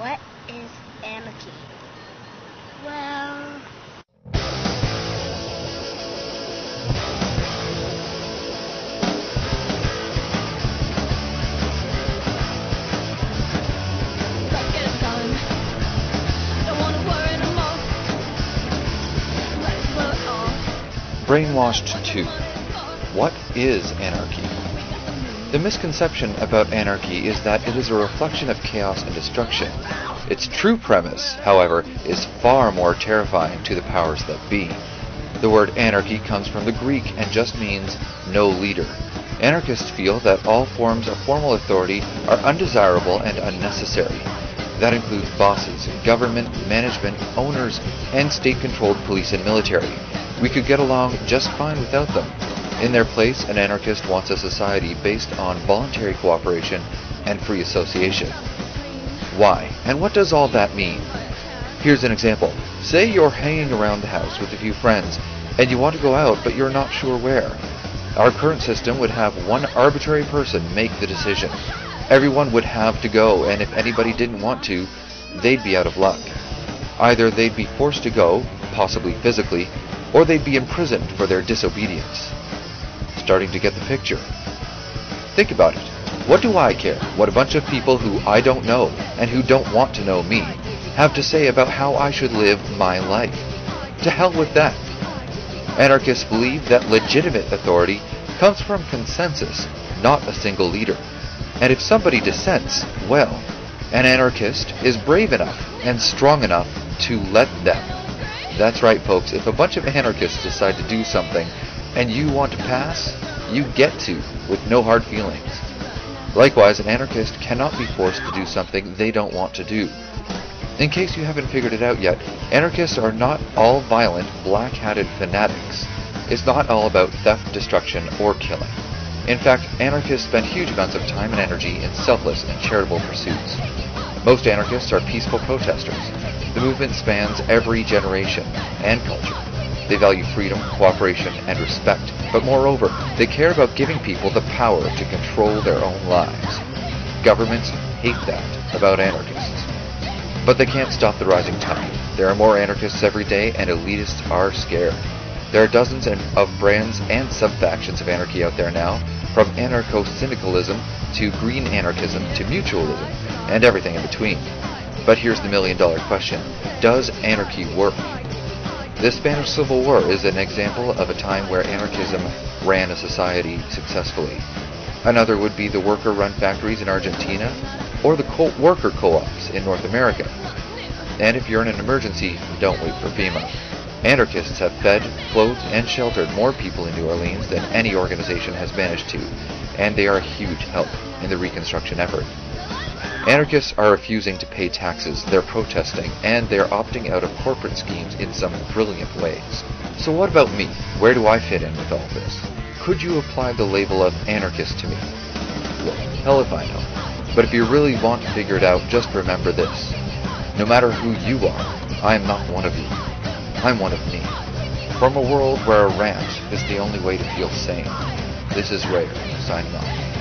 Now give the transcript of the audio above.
What is anarchy? Well... Let's get it done. Don't want to worry no more. Let's blow it all. Brainwashed 2. What is anarchy? The misconception about anarchy is that it is a reflection of chaos and destruction. Its true premise, however, is far more terrifying to the powers that be. The word anarchy comes from the Greek and just means no leader. Anarchists feel that all forms of formal authority are undesirable and unnecessary. That includes bosses, government, management, owners, and state-controlled police and military. We could get along just fine without them. In their place, an anarchist wants a society based on voluntary cooperation and free association. Why? And what does all that mean? Here's an example. Say you're hanging around the house with a few friends, and you want to go out, but you're not sure where. Our current system would have one arbitrary person make the decision. Everyone would have to go, and if anybody didn't want to, they'd be out of luck. Either they'd be forced to go, possibly physically, or they'd be imprisoned for their disobedience. Starting to get the picture. Think about it. What do I care what a bunch of people who I don't know and who don't want to know me have to say about how I should live my life? To hell with that. Anarchists believe that legitimate authority comes from consensus, not a single leader. And if somebody dissents, well, an anarchist is brave enough and strong enough to let them. That's right, folks. If a bunch of anarchists decide to do something and you want to pass, you get to, with no hard feelings. Likewise, an anarchist cannot be forced to do something they don't want to do. In case you haven't figured it out yet, anarchists are not all violent, black-hatted fanatics. It's not all about theft, destruction, or killing. In fact, anarchists spend huge amounts of time and energy in selfless and charitable pursuits. Most anarchists are peaceful protesters. The movement spans every generation and culture. They value freedom, cooperation, and respect, but moreover, they care about giving people the power to control their own lives. Governments hate that about anarchists. But they can't stop the rising tide. There are more anarchists every day, and elitists are scared. There are dozens of brands and sub-factions of anarchy out there now, from anarcho-syndicalism to green anarchism to mutualism, and everything in between. But here's the million-dollar question. Does anarchy work? The Spanish Civil War is an example of a time where anarchism ran a society successfully. Another would be the worker-run factories in Argentina, or the worker co-ops in North America. And if you're in an emergency, don't wait for FEMA. Anarchists have fed, clothed, and sheltered more people in New Orleans than any organization has managed to, and they are a huge help in the reconstruction effort. Anarchists are refusing to pay taxes, they're protesting, and they're opting out of corporate schemes in some brilliant ways. So what about me? Where do I fit in with all this? Could you apply the label of anarchist to me? Well, hell if I know. But if you really want to figure it out, just remember this. No matter who you are, I am not one of you. I'm one of me. From a world where a rant is the only way to feel sane, this is Ray, signing off.